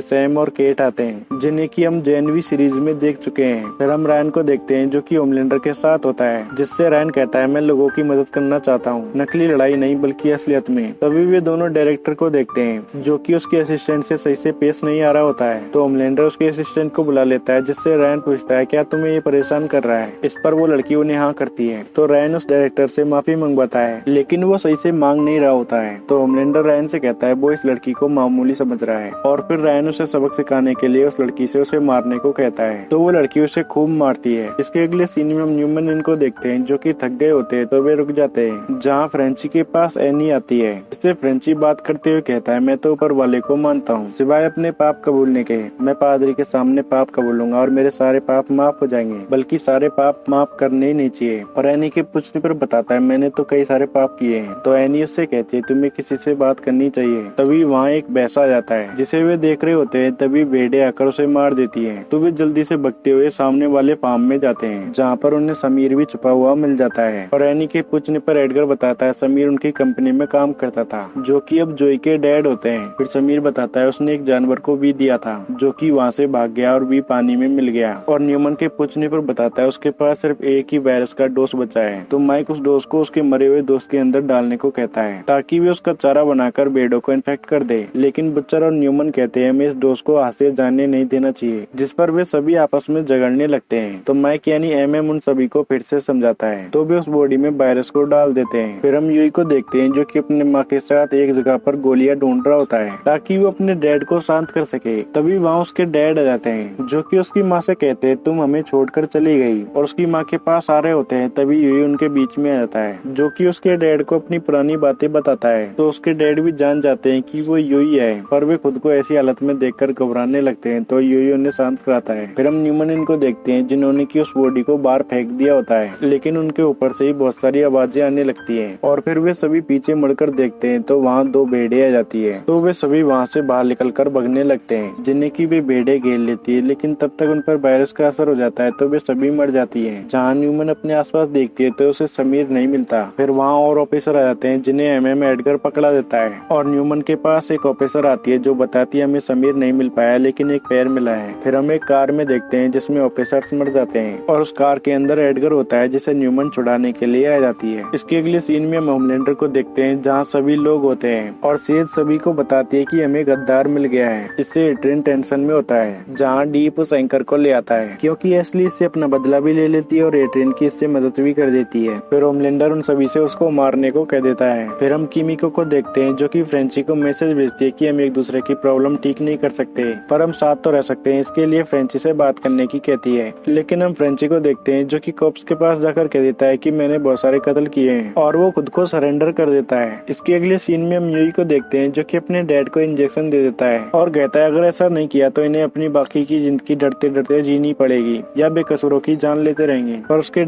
सैम और केट आते हैं, जिन्हें की हम जेनवी सीरीज में देख चुके हैं। फिर हम रायन को देखते हैं जो कि होमलैंडर के साथ होता है, जिससे रायन कहता है मैं लोगों की मदद करना चाहता हूँ, नकली लड़ाई नहीं बल्कि असलियत में। तभी वे दोनों डायरेक्टर को देखते हैं जो कि उसके असिस्टेंट से सही से पेश नहीं आ रहा होता है। तो होमलैंडर उसके असिस्टेंट को बुला लेता है, जिससे रायन पूछता है क्या तुम्हें ये परेशान कर रहा है। इस पर वो लड़की उन्हें हाँ करती है। तो रायन उस डायरेक्टर से माफी मंगवाता है, लेकिन वो सही से मांग नहीं रहा होता है। तो होमलैंडर रायन से कहता है वो इस लड़की को मामूली समझ रहा है, और फिर रायन उसे सबक सिखाने के लिए उस लड़की से उसे मारने को कहता है। तो वो लड़की उसे खूब मारती है। इसके अगले सीन में हम न्यूमन इनको देखते हैं जो कि थक गए होते हैं। तो वे रुक जाते हैं जहाँ फ्रेंची के पास एनी आती है। इससे फ्रेंची बात करते हुए कहता है मैं तो ऊपर वाले को मानता हूँ, सिवाय अपने पाप कबूलने के। मैं पादरी के सामने पाप कबूलूंगा और मेरे सारे पाप माफ हो जाएंगे, बल्कि सारे पाप माफ करने ही नहीं चाहिए। और एनी के पूछने पर बताता है मैंने तो कई सारे पाप किए हैं। तो एनी उससे कहती है तुम्हें किसी से बात करनी चाहिए। तभी वहाँ एक भैंस आ जाता है जिसे वे देख रहे होते हैं। तभी भेड़े आकर उसे मार देती है। तो वे जल्दी से भगते हुए सामने वाले फार्म में जाते हैं, जहाँ पर उन्हें समीर भी छुपा हुआ मिल जाता है। और एनी के पूछने पर एडगर बताता है समीर उनकी कंपनी में काम करता था, जो कि अब जोई के डैड होते हैं। फिर समीर बताता है उसने एक जानवर को भी दिया था जो कि वहाँ से भाग गया और भी पानी में मिल गया। और न्यूमन के पूछने पर बताता है उसके पास सिर्फ एक ही वायरस का डोज बचा है। तो माइक उस डोज को उसके मरे हुए दोस्त के अंदर डालने को कहता है ताकि वे उसका चारा बनाकर भेड़ों को इन्फेक्ट कर दे। लेकिन बुच्चर और न्यूमन कहते हैं हमें इस डोज को हाथ से जाने नहीं देना चाहिए, जिस पर वे सभी आपस में झगड़ने लगते हैं। तो माइक यानी एमएम उन सभी को फिर से समझाता है, तो वे उस बॉडी में वायरस को डाल देते हैं। फिर हम यूई को देखते हैं जो कि अपने माँ के साथ एक जगह पर गोलियां ढूंढ रहा होता है ताकि वो अपने डैड को शांत कर सके। तभी वहाँ उसके डैड आ जाते हैं जो कि उसकी माँ से कहते हैं तुम हमें छोड़कर चली गई, और उसकी माँ के पास आ रहे होते हैं। तभी यूई उनके बीच में आ जाता है जो कि उसके डैड को अपनी पुरानी बातें बताता है। तो उसके डैड भी जान जाते हैं कि वो यूई है, पर वे खुद को ऐसी हालत में देखकर घबराने लगते हैं। तो यूई उन्हें शांत कराता है। फिर हम न्यूमन इनको देखते हैं जिन्होंने की उस बॉडी को बाहर फेंक दिया होता है, लेकिन उनके ऊपर से ही बहुत सारी आवाजें आने लगती हैं। और फिर वे सभी पीछे मुड़कर देखते हैं तो वहाँ 2 भेड़े आ जाती है। तो वे सभी वहाँ से बाहर निकलकर भगने लगते हैं, जिन्हें की वे भेड़े घेर लेती है। लेकिन तब तक उन पर वायरस का असर हो जाता है, तो वे सभी मर जाती है। जहाँ न्यूमन अपने आसपास देखती है तो उसे समीर नहीं मिलता। फिर वहाँ और ऑफिसर आ जाते हैं जिन्हें एमएम एडगर पकड़ा देता है। और न्यूमन के पास एक ऑफिसर आती है जो बताती है हमें समीर नहीं मिल पाया, लेकिन एक पैर मिला है। फिर हम एक कार में देखते हैं जिसमें ऑफिसर्स मर जाते हैं, और उस कार के अंदर एडगर होता है जिसे न्यूमन छुड़ाने के लिए आ जाती है। इसके अगले सीन में हम होमलैंडर को देखते हैं जहाँ सभी लोग होते हैं, और सेज सभी को बताती है कि हमें गद्दार मिल गया है। इससे एट्रिन टेंशन में होता है, जहाँ डीप उस एंकर को ले आता है क्योंकि एशली इससे अपना बदला भी ले लेती है और एट्रिन की इससे मदद भी कर देती है। फिर होमलैंडर उन सभी से उसको मारने को कह देता है। फिर हम किमिको को देखते हैं जो कि फ्रेंची को मैसेज भेजती है कि हम एक दूसरे की प्रॉब्लम ठीक नहीं कर सकते, पर हम साथ तो रह सकते हैं। इसके लिए फ्रेंची से बात करने की कहती है। लेकिन हम फ्रेंची को देखते हैं जो कि कॉप्स के पास जाकर कह देता है कि मैंने बहुत सारे कत्ल किए हैं, और वो खुद को सरेंडर कर देता है। इसके अगले सीन में हम यूई को देखते हैं जो कि अपने डैड को इंजेक्शन दे देता है और कहता है अगर ऐसा नहीं किया तो इन्हें अपनी बाकी की जिंदगी डरते डरते जीनी पड़ेगी या बेकसूरों की जान लेते रहेंगे। पर उसके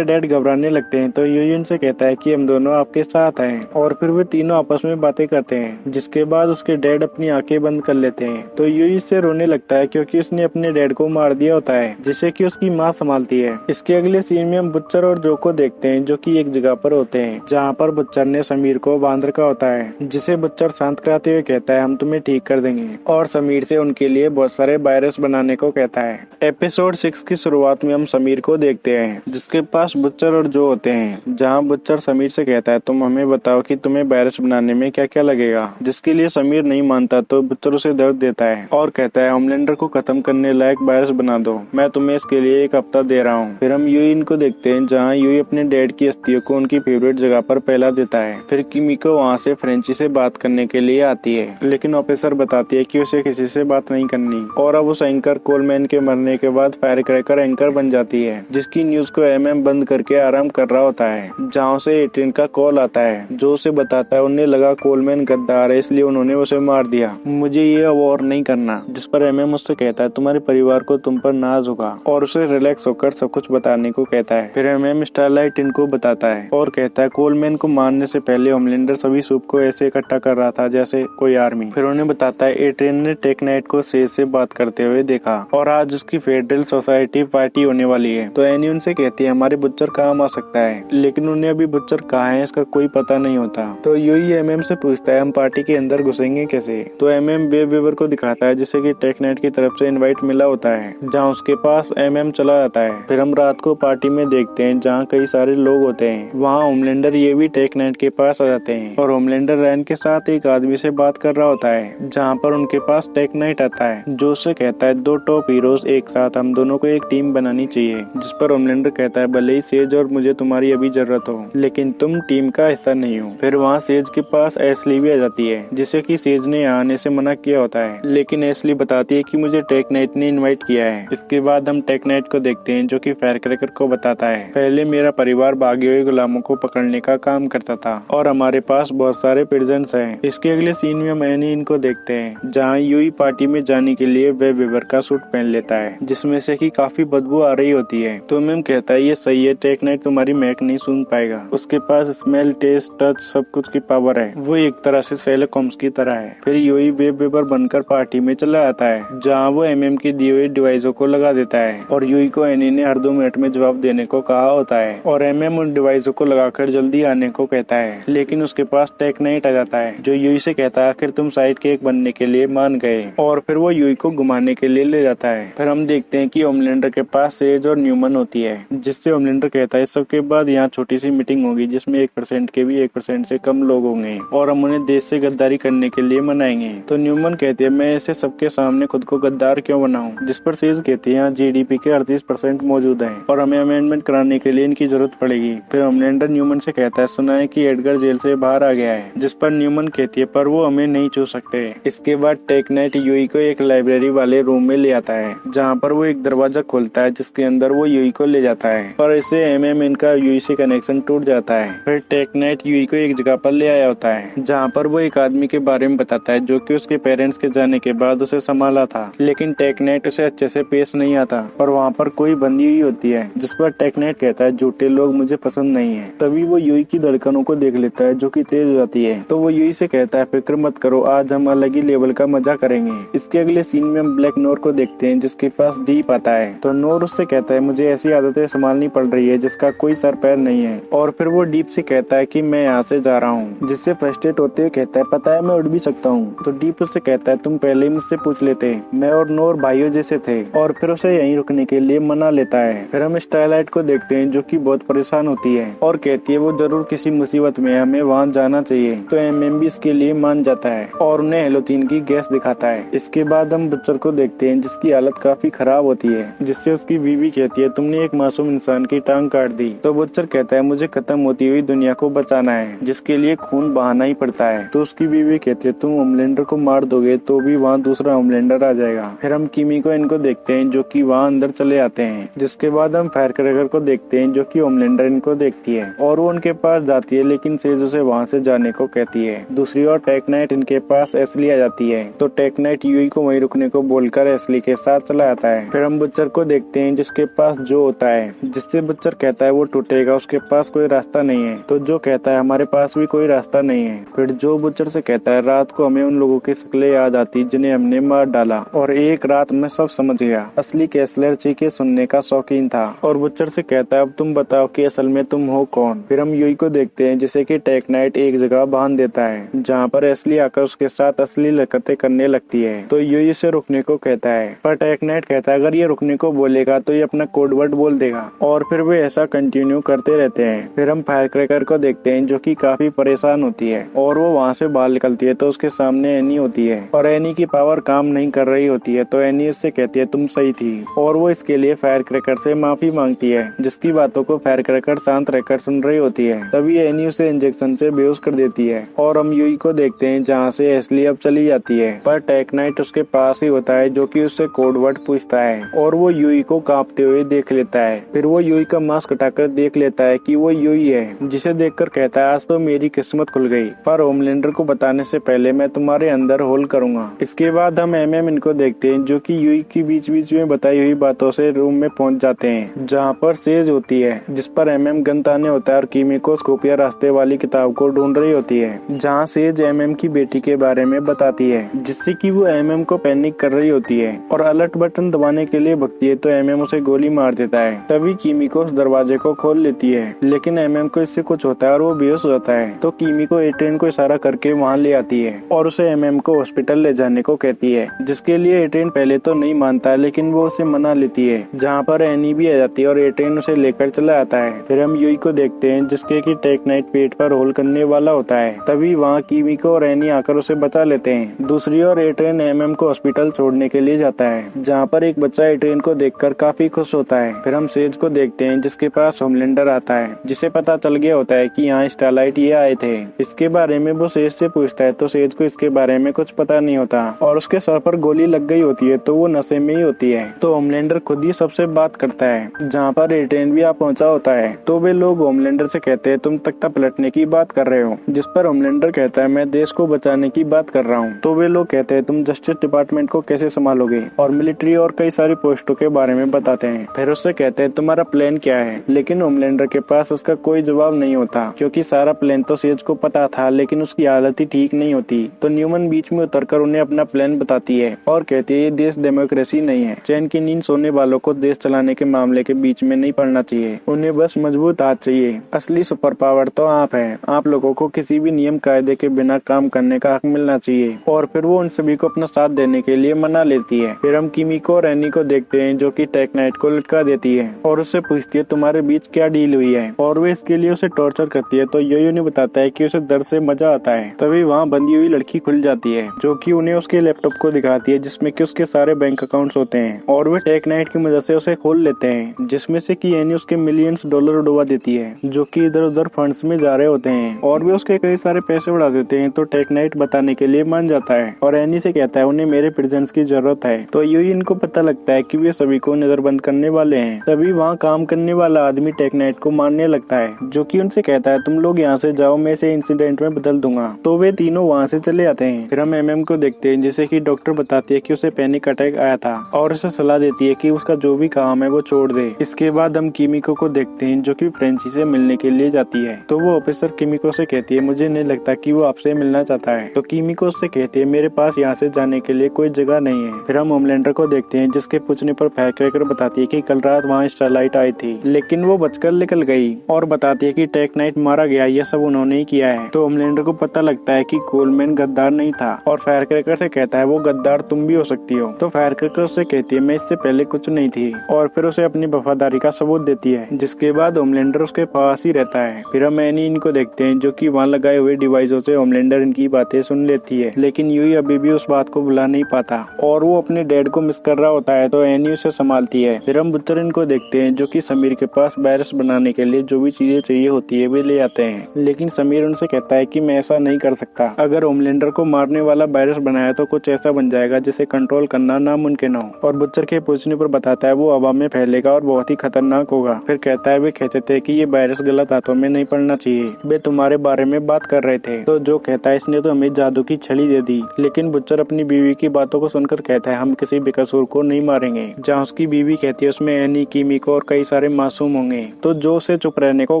डैड घबराने लगते हैं। तो यूई उनसे कहता है कि हम दोनों आपके साथ हैं, और फिर वे तीनों आपस में बातें करते हैं, जिसके बाद उसके डैड अपनी आंखें बंद कर लेते हैं। तो यूई इससे रोने लगता है क्योंकि उसने अपने डैड को मार दिया होता है, जिसे कि उसकी माँ संभालती है। इसके अगले सीन में हम बुच्चर और जो को देखते हैं जो कि एक जगह पर होते हैं, जहाँ पर बुच्चर ने समीर को बांध रखा होता है, जिसे बुच्चर शांत कराते हुए कहता है हम तुम्हें ठीक कर देंगे, और समीर से उनके लिए बहुत सारे वायरस बनाने को कहता है। एपिसोड 6 की शुरुआत में हम समीर को देखते हैं जिसके पास बुच्चर और जो होते हैं, जहाँ बुच्चर समीर से कहता है तुम हमें बताओ कि तुम्हें वायरस बनाने में क्या क्या लगेगा, जिसके लिए समीर नहीं मानता। तो बुच्चर उसे दर्द देता है और कहता है होमलैंडर को खत्म करने लायक वायरस बना दो, मैं तुम्हें इसके लिए 1 हफ्ता दे रहा हूँ। फिर हम यूई इनको देखते हैं जहाँ यूई अपने डैड की अस्थियों को उनकी फेवरेट जगह पर फैला देता है। फिर किमिको वहाँ से फ्रेंची से बात करने के लिए आती है, लेकिन ऑफिसर बताती है कि उसे किसी से बात नहीं करनी। और अब उस एंकर कोलमैन के मरने के बाद फायर क्रैकर एंकर बन जाती है, जिसकी न्यूज को एमएम बंद करके आराम कर रहा होता है, जहाँ से एट्रिन का कॉल आता है जो उसे बताता है उन्हें लगा कोलमैन गद्दार है इसलिए उन्होंने उसे मार दिया, मुझे ये वॉर नहीं करना। जिस पर एमएम उससे कहता है तुम्हारे परिवार को तुम पर नाज होगा, और उसे रिलैक्स होकर सब कुछ बताने को कहता है। फिर एमएम स्टारलाइट इनको बताता है और कहता है कोलमैन को मारने से पहले होमलैंडर सभी सूप को ऐसे इकट्ठा कर रहा था जैसे कोई आर्मी। फिर उन्हें बताता है एट्रिन ने टेकनाइट को सेज से बात करते हुए देखा, और आज उसकी फेडरल सोसाइटी पार्टी होने वाली है। तो एनी उनसे कहती है हमारे बुच्चर काम आ सकता है, लेकिन उन्हें अभी बुच्चर कहाँ है इसका कोई पता पता नहीं होता। तो यूई एमएम से पूछता है हम पार्टी के अंदर घुसेंगे कैसे। तो एमएम वेब वेबर को दिखाता है जिसे कि टेकनाइट की तरफ से इनवाइट मिला होता है, जहाँ उसके पास एमएम चला जाता है। फिर हम रात को पार्टी में देखते हैं जहाँ कई सारे लोग होते हैं। वहाँ होमलैंडर ये भी टेकनाइट के पास आ जाते हैं और होमलैंडर रैन के साथ एक आदमी से बात कर रहा होता है, जहाँ पर उनके पास टेकनाइट आता है जो उससे कहता है 2 टॉप हीरोज एक साथ, हम दोनों को एक टीम बनानी चाहिए। जिस पर होमलैंडर कहता है भले ही सेज और मुझे तुम्हारी अभी जरूरत हो, लेकिन तुम टीम का हिस्सा नहीं हो। फिर वहाँ सेज के पास एस्ली भी आ जाती है, जिसे कि सेज ने यहाँ आने से मना किया होता है, लेकिन एस्ली बताती है कि मुझे टेकनाइट ने इनवाइट किया है। इसके बाद हम टेकनाइट को देखते हैं जो कि फायरक्रैकर को बताता है पहले मेरा परिवार भागे हुए गुलामों को पकड़ने का काम करता था और हमारे पास बहुत सारे प्रिजन्स हैं। इसके अगले सीन में हम एनी इनको देखते हैं जहाँ यूई पार्टी में जाने के लिए वेब वेबर का सूट पहन लेता है, जिसमें से कि काफी बदबू आ रही होती है। तो मैम कहता है ये सही है, टेकनाइट तुम्हारी महक नहीं सुन पाएगा, उसके पास स्मेल, टेस्ट, टच सब कुछ की पावर है, वो एक तरह से शेरलॉक होम्स की तरह है। फिर यूई वेब वेबर बनकर पार्टी में चला आता है जहाँ वो एमएम की दी हुई डिवाइसों को लगा देता है और यूई को एनी ने हर 2 मिनट में जवाब देने को कहा होता है और एमएम उन डिवाइसों को लगाकर जल्दी आने को कहता है, लेकिन उसके पास टेकनाइट आ जाता है जो यूई से कहता है आखिर तुम साइड केक बनने के लिए मान गए, और फिर वो यूई को घुमाने के लिए ले जाता है। फिर हम देखते हैं कि होमलैंडर के पास सेज और न्यूमन होती है, जिससे होमलैंडर कहता है इस सब के बाद यहाँ छोटी सी मीटिंग होगी जिसमें 1% के भी 1% से कम लोग होंगे और हम उन्हें देश से गद्दारी करने के लिए मनाएंगे। तो न्यूमन कहती है मैं ऐसे सबके सामने खुद को गद्दार क्यों बनाऊं, जिस पर सेज कहती है यहाँ जीडीपी के 38% मौजूद है और हमें अमेंडमेंट कराने के लिए इनकी जरूरत पड़ेगी। फिर होमलैंडर न्यूमन से कहता है सुना है कि एडगर जेल से बाहर आ गया है, जिस पर न्यूमन कहती है पर वो हमें नहीं छू सकते। इसके बाद टेकनाइट यूई को एक लाइब्रेरी वाले रूम में ले आता है जहाँ पर वो एक दरवाजा खोलता है जिसके अंदर वो यूई को ले जाता है, पर इससे एमएम इनका यूई से कनेक्शन टूट जाता है। फिर टेकनाइट यूई को एक जगह पर ले आया होता है जहाँ पर वो एक आदमी के बारे में बताता है जो कि उसके पेरेंट्स के जाने के बाद उसे संभाला था, लेकिन टेकनाइट उसे अच्छे से पेश नहीं आता और वहाँ पर कोई बंदी हुई होती है, जिस पर टेकनाइट कहता है झूठे लोग मुझे पसंद नहीं है। तभी वो यूई की धड़कनों को देख लेता है जो कि तेज हो जाती है, तो वो यूई से कहता है फिक्र मत करो, आज हम अलग ही लेवल का मजा करेंगे। इसके अगले सीन में हम ब्लैक नोर को देखते हैं जिसके पास डीप आता है, तो नोर उससे कहता है मुझे ऐसी आदतें संभालनी पड़ रही है जिसका कोई सर पैर नहीं है, और फिर वो डीप से कहता है कि मैं यहाँ से जा रहा हूँ, जिससे फ्रस्ट्रेट होते हुए कहता है पता है मैं उड़ भी सकता हूँ। तो डीप उससे कहता है तुम पहले ही मुझसे पूछ लेते, मैं और नोर भाइयों जैसे थे, और फिर उसे यहीं रुकने के लिए मना लेता है। फिर हम स्टारलाइट को देखते हैं जो कि बहुत परेशान होती है और कहती है वो जरूर किसी मुसीबत में, हमें वहाँ जाना चाहिए। तो एमएम भी इसके लिए मान जाता है और उन्हें हेलोथीन की गैस दिखाता है। इसके बाद हम बुच्चर को देखते हैं जिसकी हालत काफी खराब होती है, जिससे उसकी बीवी कहती है तुमने एक मासूम इंसान की टांग काट दी। तो बुच्चर कहता है मुझे खत्म होती हुई दुनिया को बचाना है, जिसके लिए खून बहाना ही पड़ता है। तो उसकी बीवी कहती है तुम होमलैंडर को मार दोगे तो भी वहाँ दूसरा होमलैंडर आ जाएगा। फिर हम किमी को इनको देखते हैं जो कि वहाँ अंदर चले आते हैं, जिसके बाद हम फायरक्रैकर को देखते हैं जो कि होमलैंडर इनको देखती है और वो उनके पास जाती है, लेकिन सेज उसे वहाँ से जाने को कहती है। दूसरी ओर टेकनाइट इनके पास एस्ली आ जाती है, तो टेकनाइट यूई को वहीं रुकने को बोलकर एस्ली के साथ चला आता है। फिर हम बुच्चर को देखते हैं जिसके पास जो होता है, जिससे बुच्चर कहता है वो टूटेगा, उसके पास कोई रास्ता नहीं है। तो जो कहता है हमारे पास भी कोई रास्ता नहीं है। फिर जो बुच्चर से कहता है रात को हमें उन लोगों की शक्लें याद आती जिन्हें हमने मार डाला, और एक रात में सब समझ गया, असली कैसलर चीखे सुनने का शौकीन था। और बुच्चर से कहता है अब तुम बताओ कि असल में तुम हो कौन। फिर हम यूई को देखते हैं जिसे कि टेकनाइट एक जगह बांध देता है जहाँ पर एस्ली आकर उसके साथ असली हरकतें करने लगती है। तो यूई से रुकने को कहता है, पर टेकनाइट कहता है अगर ये रुकने को बोलेगा तो ये अपना कोड वर्ड बोल देगा, और फिर वे ऐसा कंटिन्यू करते रहते हैं। फिर हम फायरक्रैकर को देखते हैं जो कि काफी परेशान होती है और वो वहाँ से बाहर निकलती है, तो उसके सामने एनी होती है और एनी की पावर काम नहीं कर रही होती है। तो एनी उससे कहती है तुम सही थी, और वो इसके लिए फायरक्रैकर से माफी मांगती है, जिसकी बातों को फायरक्रैकर शांत रहकर सुन रही होती है। तभी एनी उसे इंजेक्शन से बेहोश कर देती है और हम यूई को देखते हैं जहाँ से एस्ली अब चली जाती है, पर टेकनाइट उसके पास ही होता है जो कि उससे कोड वर्ड पूछता है और वो यूई को कांपते हुए देख लेता है। फिर वो यूई का मास्क हटाकर देख लेता है कि वो यूई है, जिसे देखकर कहता है आज तो मेरी किस्मत खुल गई, पर होमलैंडर को बताने से पहले मैं तुम्हारे अंदर होल करूंगा। इसके बाद हम एमएम इनको देखते हैं जो कि यूई की बीच बीच में बताई हुई बातों से रूम में पहुंच जाते हैं जहाँ पर सेज होती है, जिस पर एमएम गन ताने होता है और किमी को स्कोपिया रास्ते वाली किताब को ढूंढ रही होती है, जहाँ सेज एमएम की बेटी के बारे में बताती है, जिससे कि वो एमएम को पैनिक कर रही होती है और अलर्ट बटन दबाने के लिए भगती है, तो एमएम उसे गोली मार देता है। तभी किमी को उस दरवाजे को खोल लेती है, लेकिन एमएम को इससे कुछ होता है और वो वो बेहोश हो जाता है। तो कीमिको एट्रियन को इशारा करके वहाँ ले आती है और उसे एमएम को हॉस्पिटल ले जाने को कहती है, जिसके लिए एट्रियन पहले तो नहीं मानता है, लेकिन वो उसे मना लेती है, जहाँ पर एनी भी आ जाती है और एट्रियन उसे लेकर चला आता है। फिर हम यूई को देखते हैं, जिसके की टेक नाइट पेट पर होल करने वाला होता है। तभी वहाँ कीमिको और एनी आकर उसे बचा लेते हैं। दूसरी ओर एट्रियन एमएम को हॉस्पिटल छोड़ने के लिए जाता है, जहाँ पर एक बच्चा एट्रियन को देखकर काफी खुश होता है। फिर हम सेज को देखते हैं, जिसके पास होमलैंडर आता है, जिसे पता चल गया होता है कि यहाँ स्टारलाइट ये आए थे। इसके बारे में वो सेज से पूछता है, तो सेज को इसके बारे में कुछ पता नहीं होता और उसके सर पर गोली लग गई होती है, तो वो नशे में ही होती है। तो होमलैंडर खुद ही सबसे बात करता है, जहाँ पर एट्रियन भी आ पहुंचा होता है। तो वे लोग होमलैंडर से कहते हैं, तुम तख्ता पलटने की बात कर रहे हो, जिस पर होमलैंडर कहता है, मैं देश को बचाने की बात कर रहा हूँ। तो वे लोग कहते हैं, तुम जस्टिस डिपार्टमेंट को कैसे संभालोगे, और मिलिट्री और कई सारी पोस्टों के बारे में बताते हैं। फिर उससे कहते हैं, तुम्हारा प्लान क्या है, लेकिन होमलैंडर के पास उसका कोई जवाब नहीं होता, क्योंकि सारा प्लान तो सेज को पता था, लेकिन उसकी हालत ही ठीक नहीं होती। तो न्यूमन बीच में उतरकर उन्हें अपना प्लान बताती है और कहती है, ये देश डेमोक्रेसी नहीं है। चैन की नींद सोने वालों को देश चलाने के मामले के बीच में नहीं पड़ना चाहिए, उन्हें बस मजबूत हाथ चाहिए। असली सुपर पावर तो आप है, आप लोगों को किसी भी नियम कायदे के बिना काम करने का हक मिलना चाहिए। और फिर वो उन सभी को अपना साथ देने के लिए मना लेती है। फिर हम कीमिको और एनी को देखते हैं, जो कि टेक नाइट को लटका देती है और उससे पूछती है, तुम्हारे बीच क्या डील हुई है, और वो इसके लिए उसे टॉर्चर करती है। तो योयो ने बताता है कि उसे दर्द से मजा आता है। तभी वहाँ बंधी हुई लड़की खुल जाती है, जो कि उन्हें उसके लैपटॉप को दिखाती है, जिसमें कि उसके सारे बैंक अकाउंट्स होते हैं, और वे टेक नाइट की मदद से उसे खोल लेते हैं, जिसमें से कि एनी उसके मिलियंस डॉलर डुबा देती है, जो कि इधर उधर फंड्स में जा रहे होते हैं, और वे उसके कई सारे पैसे उड़ा देते हैं। तो टेक नाइट बताने के लिए मान जाता है और एनी से कहता है, उन्हें मेरे प्रेजेंस की जरूरत है। तो यूई इनको पता लगता है कि वे सभी को नजरबंद करने वाले हैं। तभी वहाँ काम करने वाला आदमी टेक नाइट को मारने लगता है, जो कि उनसे कहता है, तुम लोग यहाँ से जाओ, मैं इसे इंसिडेंट में बदल दूंगा। तो वे तीनों वहाँ से चले आते हैं। फिर हम एमएम को देखते हैं, जिसे कि डॉक्टर बताती है कि उसे पैनिक अटैक आया था और उसे सलाह देती है कि उसका जो भी काम है वो छोड़ दे। इसके बाद हम कीमिको को देखते हैं, जो कि फ्रेंची से मिलने के लिए जाती है। तो वो ऑफिसर कीमिको से कहती है, मुझे नहीं लगता कि वो आपसे मिलना चाहता है। तो कीमिको उससे कहती है, मेरे पास यहाँ से जाने के लिए कोई जगह नहीं है। फिर हम होमलैंडर को देखते हैं, जिसके पूछने पर फायरक्रैकर बताती है कि कल रात वहाँ स्टारलाइट आई थी, लेकिन वो बचकर निकल गई, और बताती है कि टेक नाइट मारा गया, ये सब उन्होंने ही किया है। तो होमलैंडर को पता लगता है कि कोलमैन गद्दार नहीं था, और फायरक्रैकर से कहता है, वो गद्दार तुम भी हो सकती हो। तो फायरक्रैकर उससे कहती है, मैं इससे पहले कुछ नहीं थी, और फिर उसे अपनी वफादारी का सबूत देती है, जिसके बाद होमलैंडर उसके पास ही रहता है। फिर हम एनी इनको देखते हैं, जो कि वहाँ लगाए हुए डिवाइसों से होमलैंडर इनकी बातें सुन लेती है, लेकिन यूई अभी भी उस बात को भुला नहीं पाता और वो अपने डैड को मिस कर रहा होता है। तो एनी उसे संभालती है। फिर हम बुच्चर इनको देखते हैं, जो कि समीर के पास वायरस बनाने के लिए जो भी चीजें चाहिए होती है वे ले आते हैं, लेकिन समीर उनसे कहता है कि मैं ऐसा नहीं कर सकता। अगर होमलैंडर को मारने वाला वायरस बनाया तो कुछ ऐसा बन जाएगा जिसे कंट्रोल करना नामुमकिन हो। और बुच्चर के पूछने पर बताता है, वो हवा में फैलेगा और बहुत ही खतरनाक होगा। फिर कहता है, वे कहते थे कि ये वायरस गलत हाथों में नहीं पड़ना चाहिए, वे तुम्हारे बारे में बात कर रहे थे। तो जो कहता है, इसने तो हमें जादू की छड़ी दे दी। लेकिन बुच्चर अपनी बीवी की बातों को सुनकर कहता है, हम किसी बेकसूर को नहीं मारेंगे। जहाँ उसकी बीवी कहती है, उसमें एनी, कीमिको और कई सारे मासूम होंगे। तो जो उसे चुप रहने को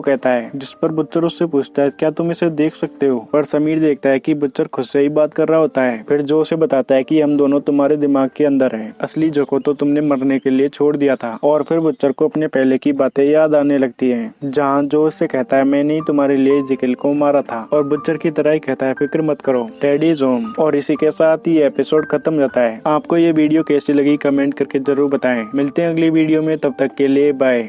कहता है, जिस पर बुच्चर उससे पूछता है, क्या तुम इसे देख सकते हो? पर समीर देखता है कि बुच्चर खुद से ही बात कर रहा होता है। फिर जो उसे बताता है कि हम दोनों तुम्हारे दिमाग के अंदर हैं, असली जो को तो तुमने मरने के लिए छोड़ दिया था। और फिर बुच्चर को अपने पहले की बातें याद आने लगती हैं, जहाँ जो उससे कहता है, मैंने ही तुम्हारे लिए जिकिल को मारा था। और बुच्चर की तरह ही कहता है, फिक्र मत करो, डैडी इज होम। और इसी के साथ ही एपिसोड खत्म जाता है। आपको ये वीडियो कैसी लगी कमेंट करके जरूर बताएं। मिलते हैं अगली वीडियो में, तब तक के लिए बाय।